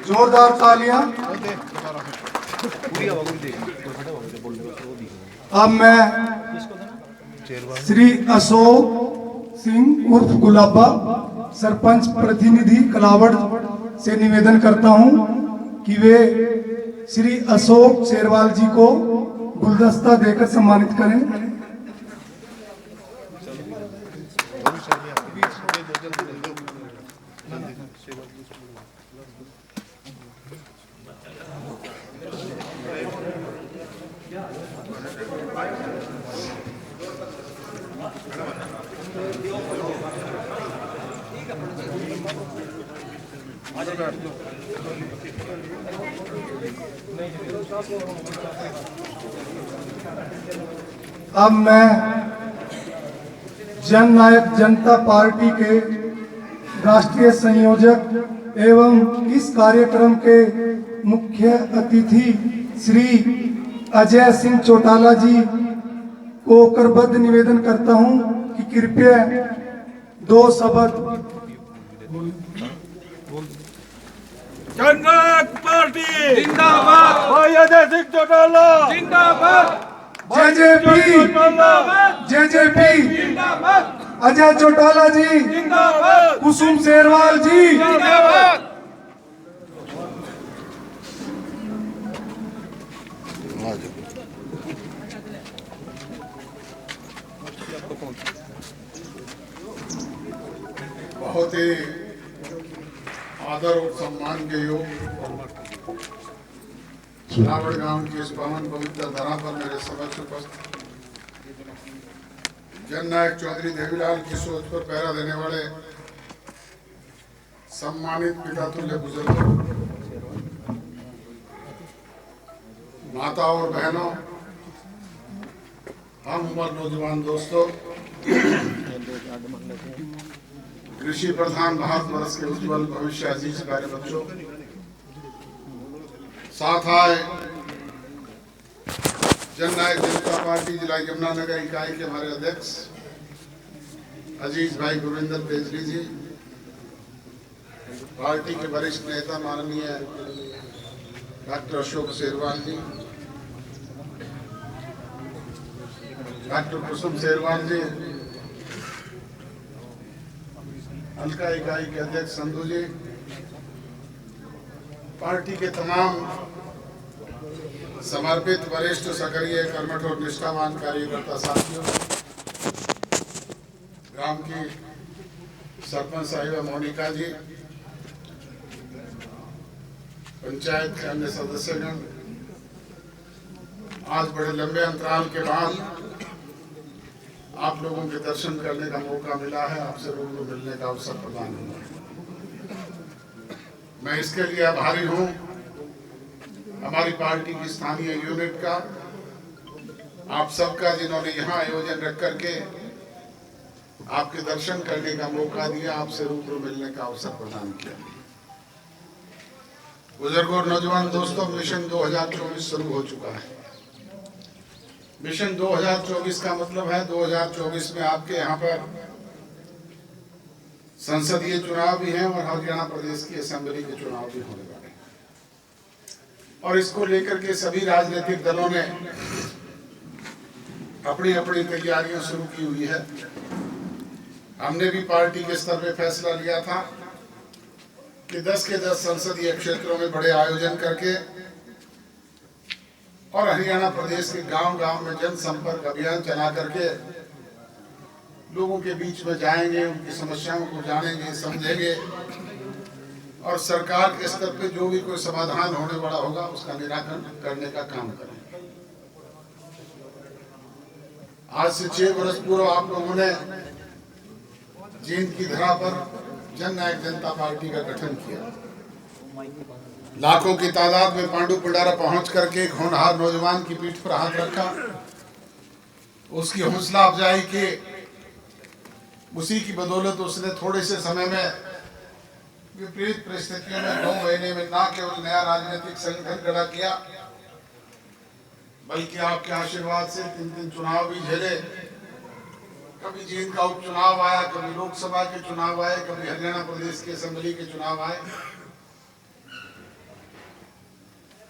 जोरदार तालियां। अब मैं श्री अशोक सिंह उर्फ गुलाबा सरपंच प्रतिनिधि कलावड़ से निवेदन करता हूं कि वे श्री अशोक शेरवाल जी को गुलदस्ता देकर सम्मानित करें। अब मैं जन नायक जनता पार्टी के राष्ट्रीय संयोजक एवं इस कार्यक्रम के मुख्य अतिथि श्री अजय सिंह चौटाला जी को करबद्ध निवेदन करता हूं कि कृपया दो शब्द जननायक पार्टी जिंदाबाद, भाई अजय सिंह चौटाला जिंदाबाद, जेजेपी जेजेपी जिंदाबाद, अजय चौटाला जी जिंदाबाद, कुसुम शेरवाल जी जिंदाबाद। बहुत ही आदर और सम्मान के योग रावड़ गांव की इस पावन पवित्र धरा पर मेरे समक्ष उपस्थित जननायक चौधरी देवीलाल की सोच पर पहरा देने वाले सम्मानित पिता तुल्य बुजुर्गों, माताओं और बहनों, हम उम्र नौजवान दोस्तों, कृषि प्रधान भारतवर्ष के उज्जवल भविष्य अजीज प्यारे बच्चों, साथ आए जननायक जनता पार्टी जिला यमुनानगर इकाई के हमारे अध्यक्ष अजीज भाई गुरविंदर तेजरी जी, पार्टी के वरिष्ठ नेता माननीय डॉक्टर अशोक शेरवाल जी, डॉक्टर कुसुम शेरवाल जी, हल्का इकाई के अध्यक्ष संधू जी, पार्टी के तमाम समर्पित वरिष्ठ सक्रिय कर्मठ और निष्ठावान कार्यकर्ता साथियों, ग्राम की सरपंच साहिबा मोनिका जी, पंचायत के अन्य सदस्यगण, आज बड़े लंबे अंतराल के बाद आप लोगों के दर्शन करने का मौका मिला है, आपसे रूबरू मिलने का अवसर प्रदान हुआ है। मैं इसके लिए आभारी हूं हमारी पार्टी की स्थानीय यूनिट का, आप सबका, जिन्होंने यहाँ आयोजन रख करके आपके दर्शन करने का मौका दिया, आपसे रूबरू मिलने का अवसर प्रदान किया। बुजुर्गों और नौजवान दोस्तों, मिशन 2024 शुरू हो चुका है। मिशन 2024 का मतलब है 2024 में आपके यहाँ पर संसदीय चुनाव भी हैं और हरियाणा प्रदेश की असेंबली के चुनाव भी होने वाले हैं, और इसको लेकर के सभी राजनीतिक दलों ने अपनी अपनी तैयारियां शुरू की हुई है। हमने भी पार्टी के स्तर पे फैसला लिया था कि 10 के 10 संसदीय क्षेत्रों में बड़े आयोजन करके और हरियाणा प्रदेश के गांव-गांव में जनसंपर्क अभियान चला करके लोगों के बीच में जाएंगे, उनकी समस्याओं को जानेंगे, समझेंगे, और सरकार के स्तर पे जो भी कोई समाधान होने वाला होगा उसका निराकरण करने का काम करेंगे। आज से 6 वर्ष पूर्व आप लोगों ने जींद की धरा पर जननायक जनता पार्टी का गठन किया। लाखों की तादाद में पांडु पिंडारा पहुंच करके एक होनहार नौजवान की पीठ पर हाथ रखा, उसकी हौसला अफजाई की, उसी की बदौलत उसने थोड़े से समय में विपरीत परिस्थितियों में 2 महीने में ना केवल नया राजनीतिक संगठन खड़ा किया, बल्कि आपके आशीर्वाद से 3 चुनाव भी झेले। कभी जींद का उपचुनाव आया, कभी लोकसभा के चुनाव आए, कभी हरियाणा प्रदेश की असेंबली के चुनाव आए,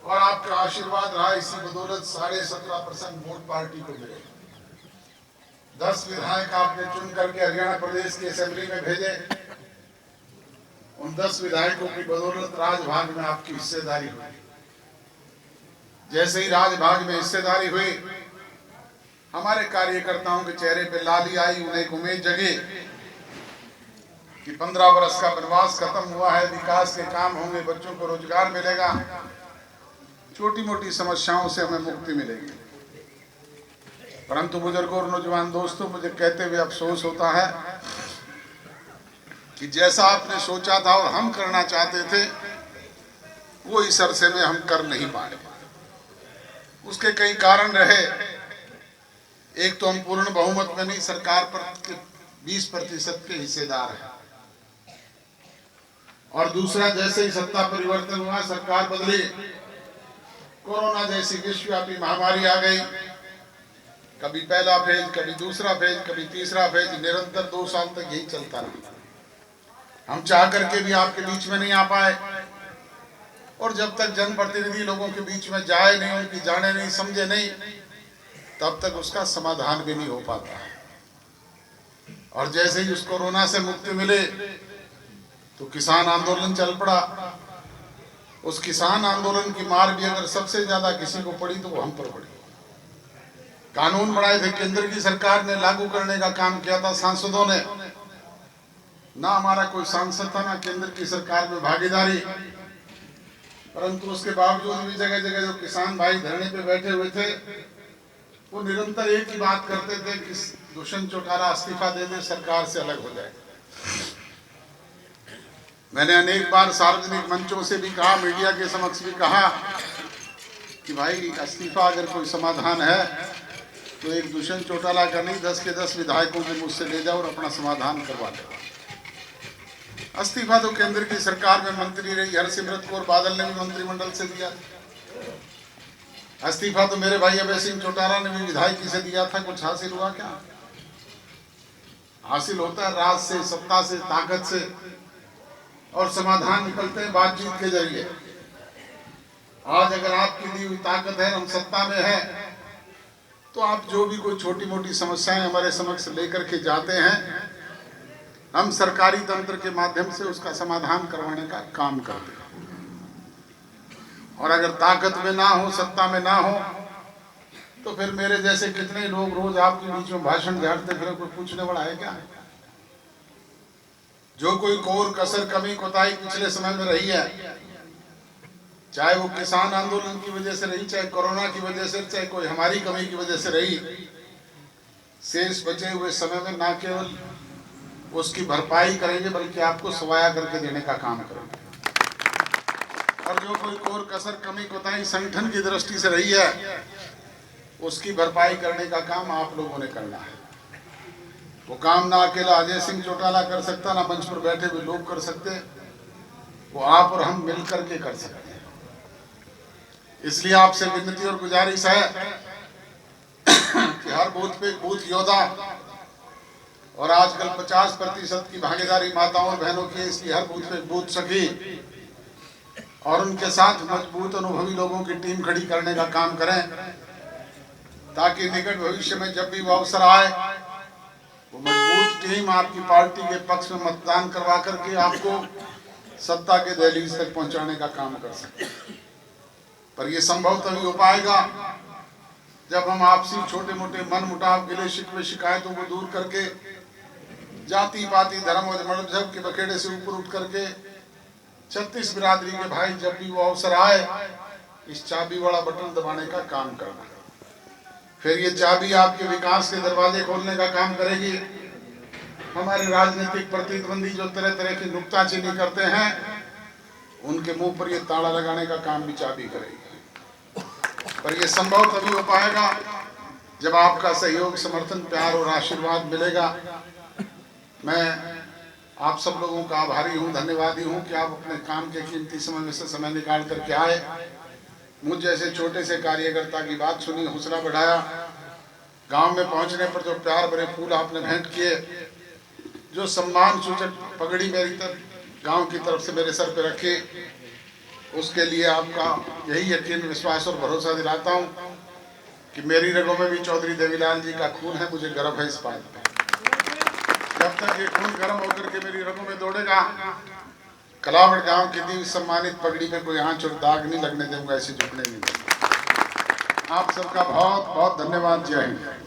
और आपका आशीर्वाद रहा। इसी बदौलत 17.5% वोट पार्टी को मिले। 10 विधायक आपने चुन करके हरियाणा प्रदेश की असेंबली में भेजे। उन 10 विधायकों की बदौलत राजभाग में आपकी हिस्सेदारी हुई। जैसे ही राजभाग में हिस्सेदारी हुई, हमारे कार्यकर्ताओं के चेहरे पे लाली आई। उन्हें एक उम्मीद जगी कि 15 वर्ष का वनवास खत्म हुआ है, विकास के काम होंगे, बच्चों को रोजगार मिलेगा, छोटी मोटी समस्याओं से हमें मुक्ति मिलेगी। परंतु बुजुर्गों और नौजवान दोस्तों, मुझे कहते हुए अफसोस होता है कि जैसा आपने सोचा था और हम करना चाहते थे, वो इस अरसे में हम कर नहीं पाए। उसके कई कारण रहे। एक तो हम पूर्ण बहुमत में नहीं, सरकार पर 20% के हिस्सेदार हैं, और दूसरा, जैसे ही सत्ता परिवर्तन हुआ, सरकार बदली, कोरोना जैसी विश्वव्यापी महामारी आ गई। कभी पहला फेज, कभी दूसरा फेज, कभी तीसरा फेज, निरंतर 2 साल तक यही चलता रहा। हम चाह करके भी आपके बीच में नहीं आ पाए, और जब तक जनप्रतिनिधि लोगों के बीच में जाए नहीं, उनकी जाने नहीं, समझे नहीं, तब तक उसका समाधान भी नहीं हो पाता। और जैसे ही उस कोरोना से मुक्ति मिले तो किसान आंदोलन चल पड़ा। उस किसान आंदोलन की मार भी अगर सबसे ज्यादा किसी को पड़ी तो वो हम पर पड़ी। कानून बनाए थे, केंद्र की सरकार ने लागू करने का काम किया था, सांसदों ने। ना हमारा कोई सांसद था, ना केंद्र की सरकार में भागीदारी। परंतु उसके बावजूद भी जगह जगह जो किसान भाई धरने पे बैठे हुए थे, वो निरंतर एक ही बात करते थे कि दुष्यंत चौटाला इस्तीफा दे दे, सरकार से अलग हो जाए। मैंने अनेक बार सार्वजनिक मंचों से भी कहा, मीडिया के समक्ष भी कहा कि भाई इस्तीफा अगर कोई समाधान है तो एक दुष्यंत चौटाला का नहीं, 10 के 10 विधायकों को मुझसे ले जाओ और अपना समाधान करवा दो। इस्तीफा तो केंद्र की सरकार में मंत्री रही हरसिमरत कौर बादल ने भी मंत्रिमंडल से दिया। इस्तीफा तो मेरे भाई अभय सिंह चौटाला ने भी विधायकी से दिया था। कुछ हासिल हुआ क्या? हासिल होता है राज से, सत्ता से, ताकत से, और समाधान निकलते हैं बातचीत के जरिए। आज अगर आपकी दी हुई ताकत है, हम सत्ता में है, तो आप जो भी कोई छोटी मोटी समस्याएं हमारे समक्ष लेकर के जाते हैं, हम सरकारी तंत्र के माध्यम से उसका समाधान करवाने का काम करते हैं। और अगर ताकत में ना हो, सत्ता में ना हो, तो फिर मेरे जैसे कितने लोग रोज आपके बीच में भाषण झाड़ते फिर कोई पूछने वाला है क्या? जो कोई कोर कसर कमी कोताही पिछले समय में रही है, चाहे वो किसान आंदोलन की वजह से रही, चाहे कोरोना की वजह से, चाहे कोई हमारी कमी की वजह से रही, शेष बचे हुए समय में ना केवल उसकी भरपाई करेंगे बल्कि आपको सवाया करके देने का काम करेंगे। और जो कोई कोर कसर कमी कोताही संगठन की दृष्टि से रही है, उसकी भरपाई करने का काम आप लोगों ने करना है। वो काम ना अकेला अजय सिंह चौटाला कर सकता, ना मंच पर बैठे हुए लोग कर सकते, वो आप और हम मिल करके कर सकते हैं। इसलिए आपसे विनती और गुजारिश है कि हर बूथ पे बूथ योद्धा, और आजकल 50% की भागीदारी माताओं और बहनों की, इसलिए हर बूथ पे बूथ सखी और उनके साथ मजबूत अनुभवी लोगों की टीम खड़ी करने का काम करें, ताकि निकट भविष्य में जब भी वो अवसर आए, वो मजबूत टीम आपकी पार्टी के पक्ष में मतदान करवा करके आपको सत्ता के दहलीज तक पहुंचाने का काम कर सकते। पर ये संभव तभी हो पाएगा जब हम आपसी छोटे मोटे मन मुटाव, गिले शिकवे, शिकायतों को दूर करके, जाति पाति धर्म और मजहब के बखेड़े से ऊपर उठ करके 36 बिरादरी के भाई जब भी वो अवसर आए, इस चाबी वाला बटन दबाने का काम करना। फिर ये चाबी आपके विकास के दरवाजे खोलने का काम करेगी। हमारे राजनीतिक प्रतिद्वंदी जो तरह तरह की नुक्ताचीनी करते हैं, उनके मुंह पर ये ताला लगाने का काम भी चाबी करेगी। पर ये संभव तभी हो पाएगा जब आपका सहयोग, समर्थन, प्यार और आशीर्वाद मिलेगा। मैं आप सब लोगों का आभारी हूँ, धन्यवादी हूँ कि आप अपने काम के कीमती समय में से समय निकाल करके आए। मुझ जैसे छोटे से कार्यकर्ता की बात सुनी, हौसला बढ़ाया। गांव में पहुंचने पर जो प्यार भरे फूल आपने भेंट किए, जो सम्मान सूचक पगड़ी मेरी गांव की तरफ से मेरे सर पे रखी, उसके लिए आपका यही यकीन, विश्वास और भरोसा दिलाता हूं कि मेरी रगों में भी चौधरी देवीलाल जी का खून है। मुझे गर्व है इस बात पर। जब तक ये खून गर्म होकर के मेरी रगों में दौड़ेगा, कलावड़ गांव की दी सम्मानित पगड़ी में कोई आंच और दाग नहीं लगने दूंगा, ऐसे झुकने नहीं दूंगा। आप सबका बहुत बहुत धन्यवाद। जय हिंद।